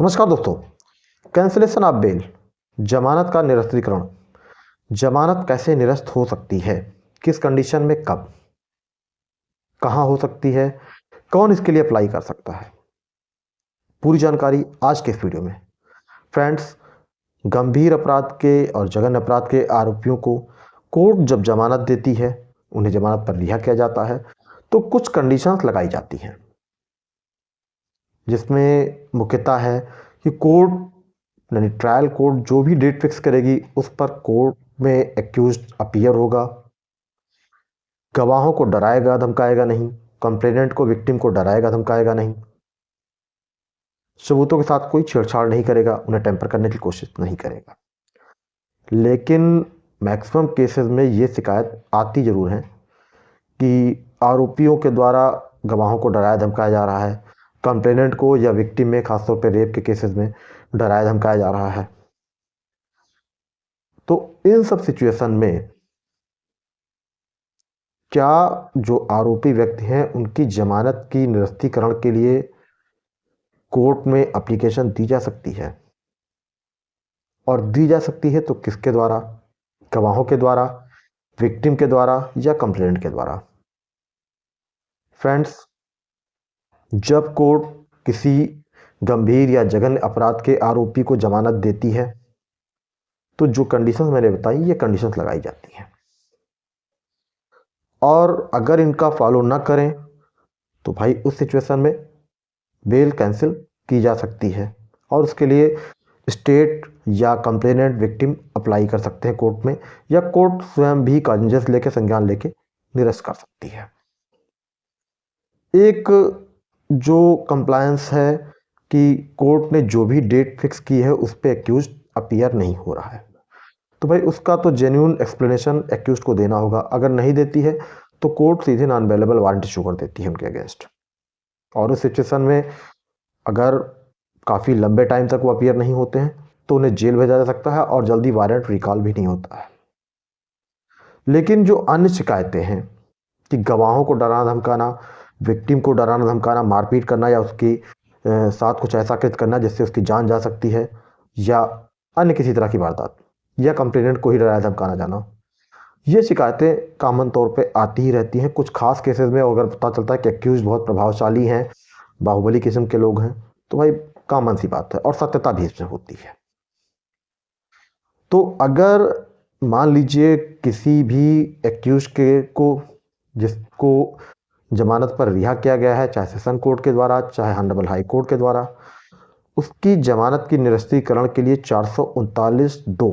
नमस्कार दोस्तों। Cancellation of bell, जमानत का निरस्तीकरण। जमानत कैसे निरस्त हो सकती है, किस कंडीशन में, कब, कहां हो सकती है, कौन इसके लिए अप्लाई कर सकता है, पूरी जानकारी आज के इस वीडियो में। फ्रेंड्स, गंभीर अपराध के और जघन्य अपराध के आरोपियों को कोर्ट जब जमानत देती है, उन्हें जमानत पर रिहा किया जाता है, तो कुछ कंडीशंस लगाई जाती हैं, जिसमें मुख्यतः है कि कोर्ट यानी ट्रायल कोर्ट जो भी डेट फिक्स करेगी उस पर कोर्ट में एक्यूज्ड अपीयर होगा, गवाहों को डराएगा धमकाएगा नहीं, कंप्लेनेंट को विक्टिम को डराएगा धमकाएगा नहीं, सबूतों के साथ कोई छेड़छाड़ नहीं करेगा, उन्हें टेम्पर करने की कोशिश नहीं करेगा। लेकिन मैक्सिमम केसेस में ये शिकायत आती ज़रूर है कि आरोपियों के द्वारा गवाहों को डराया धमकाया जा रहा है, कंप्लेनेंट को या विक्टिम में खासतौर पर रेप के केसेस में डराया धमकाया जा रहा है। तो इन सब सिचुएशन में क्या जो आरोपी व्यक्ति हैं उनकी जमानत की निरस्तीकरण के लिए कोर्ट में एप्लीकेशन दी जा सकती है, और दी जा सकती है तो किसके द्वारा? गवाहों के द्वारा, विक्टिम के द्वारा या कंप्लेनेंट के द्वारा। फ्रेंड्स, जब कोर्ट किसी गंभीर या जघन्य अपराध के आरोपी को जमानत देती है तो जो कंडीशंस मैंने बताई ये कंडीशंस लगाई जाती हैं, और अगर इनका फॉलो ना करें तो भाई उस सिचुएशन में बेल कैंसिल की जा सकती है, और उसके लिए स्टेट या कंप्लेनेंट विक्टिम अप्लाई कर सकते हैं कोर्ट में, या कोर्ट स्वयं भी कॉग्निजेंस लेके संज्ञान लेके निरस्त कर सकती है। एक जो कंप्लायंस है कि कोर्ट ने जो भी डेट फिक्स की है उस पर एक्यूज अपीयर नहीं हो रहा है, तो भाई उसका तो जेन्युइन एक्सप्लेनेशन एक्यूज को देना होगा। अगर नहीं देती है तो कोर्ट सीधे नॉन अवेलेबल वारंट इशू कर देती है उनके अगेंस्ट, और उस सिचुएशन में अगर काफ़ी लंबे टाइम तक वो अपीयर नहीं होते हैं तो उन्हें जेल भेजा जा सकता है और जल्दी वारंट रिकॉल भी नहीं होता है। लेकिन जो अन्य शिकायतें हैं कि गवाहों को डराना धमकाना, विक्टिम को डराना धमकाना, मारपीट करना या उसके साथ कुछ ऐसा कृत्य करना जिससे उसकी जान जा सकती है, या अन्य किसी तरह की वारदात, या कंप्लेनेंट को ही डराया धमकाना जाना, ये शिकायतें कॉमन तौर पे आती ही रहती हैं। कुछ खास केसेस में अगर पता चलता है कि एक्यूज बहुत प्रभावशाली हैं, बाहुबली किस्म के लोग हैं, तो भाई कॉमन सी बात है और सत्यता भी इसमें होती है। तो अगर मान लीजिए किसी भी एक्यूज के को जिसको जमानत पर रिहा किया गया है, चाहे सेशन कोर्ट के द्वारा चाहे ऑनरेबल हाई कोर्ट के द्वारा, उसकी जमानत की निरस्तीकरण के लिए 439(2)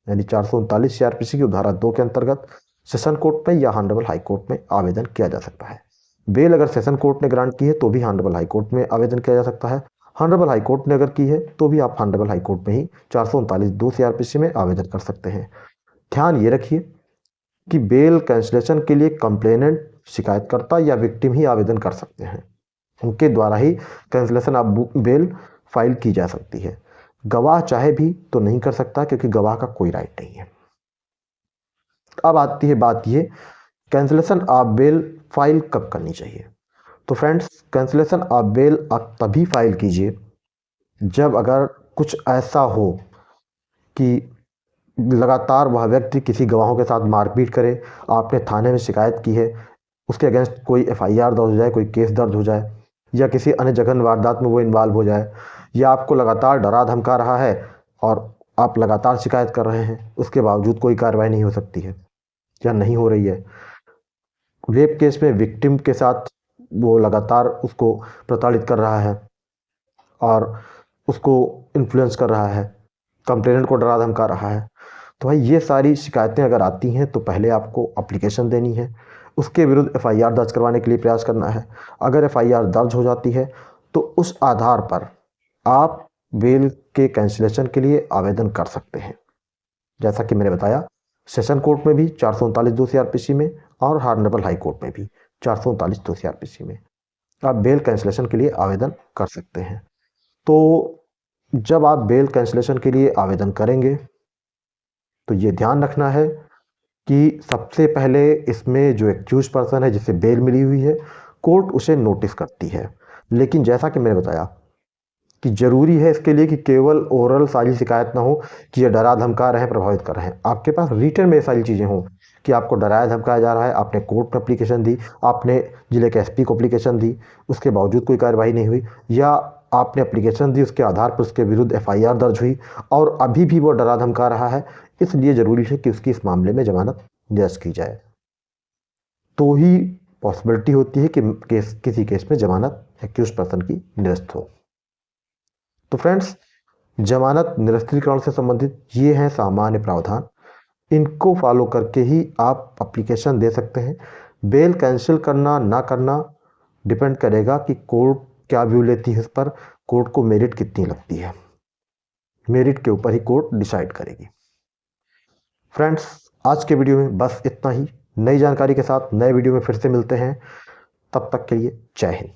यानी 439 सीआरपीसी की धारा 2 के अंतर्गत सेशन कोर्ट में या ऑनरेबल हाई कोर्ट में आवेदन किया जा सकता है। बेल अगर सेशन कोर्ट ने ग्रांट की है तो भी ऑनरेबल हाई कोर्ट में आवेदन किया जा सकता है, ऑनरेबल हाई कोर्ट ने अगर की है तो भी आप ऑनरेबल हाई कोर्ट में ही 439(2) सीआरपीसी में आवेदन कर सकते हैं। ध्यान ये रखिए कि बेल कैंसिलेशन के लिए कंप्लेनेंट, शिकायतकर्ता या विक्टिम ही आवेदन कर सकते हैं, उनके द्वारा ही कैंसिलेशन ऑफ बेल फाइल की जा सकती है। गवाह चाहे भी तो नहीं कर सकता, क्योंकि गवाह का कोई राइट नहीं है। अब आती है बात ये, कैंसिलेशन ऑफ बेल फाइल कब करनी चाहिए। तो फ्रेंड्स, कैंसिलेशन ऑफ बेल आप तभी फाइल कीजिए जब अगर कुछ ऐसा हो कि लगातार वह व्यक्ति किसी गवाहों के साथ मारपीट करे, आपने थाने में शिकायत की है, उसके अगेंस्ट कोई एफआईआर दर्ज हो जाए, कोई केस दर्ज हो जाए, या किसी अन्य जघन्य वारदात में वो इन्वॉल्व हो जाए, या आपको लगातार डरा धमका रहा है और आप लगातार शिकायत कर रहे हैं, उसके बावजूद कोई कार्रवाई नहीं हो सकती है या नहीं हो रही है। रेप केस में विक्टिम के साथ वो लगातार उसको प्रताड़ित कर रहा है और उसको इन्फ्लुएंस कर रहा है, कंप्लेनेंट को डरा धमका रहा है, तो भाई ये सारी शिकायतें अगर आती हैं तो पहले आपको एप्लीकेशन देनी है, उसके विरुद्ध एफआईआर दर्ज करवाने के लिए प्रयास करना है। अगर एफआईआर दर्ज हो जाती है तो उस आधार पर आप बेल के कैंसिलेशन के लिए आवेदन कर सकते हैं। जैसा कि मैंने बताया, सेशन कोर्ट में भी 439(2) सीआरपीसी में और ऑनरेबल हाई कोर्ट में भी 439(2) सीआरपीसी में आप बेल कैंसिलेशन के लिए आवेदन कर सकते हैं। तो जब आप बेल कैंसिलेशन के लिए आवेदन करेंगे तो ये ध्यान रखना है कि सबसे पहले इसमें जो एक्यूज पर्सन है जिसे बेल मिली हुई है, कोर्ट उसे नोटिस करती है। लेकिन जैसा कि मैंने बताया, कि ज़रूरी है इसके लिए कि केवल ओरल सारी शिकायत ना हो कि ये डरा धमका रहे हैं, प्रभावित कर रहे हैं। आपके पास रिटन में ये सारी चीज़ें हों कि आपको डराया धमकाया जा रहा है, आपने कोर्ट में एप्लीकेशन दी, आपने जिले के एसपी को एप्लीकेशन दी, उसके बावजूद कोई कार्रवाई नहीं हुई, या आपने एप्लीकेशन दी उसके आधार पर उसके विरुद्ध एफआईआर दर्ज हुई और अभी भी वो डरा धमका रहा है, इसलिए ज़रूरी है कि उसकी इस मामले में जमानत निरस्त की जाए। तो ही पॉसिबिलिटी होती है कि किसी केस में जमानत एक्यूज पर्सन की निरस्त हो। तो फ्रेंड्स, जमानत निरस्तीकरण से संबंधित ये हैं सामान्य प्रावधान, इनको फॉलो करके ही आप एप्लीकेशन दे सकते हैं। बेल कैंसिल करना ना करना डिपेंड करेगा कि कोर्ट क्या व्यू लेती है इस पर, कोर्ट को मेरिट कितनी लगती है, मेरिट के ऊपर ही कोर्ट डिसाइड करेगी। फ्रेंड्स, आज के वीडियो में बस इतना ही। नई जानकारी के साथ नए वीडियो में फिर से मिलते हैं, तब तक के लिए जय हिंद।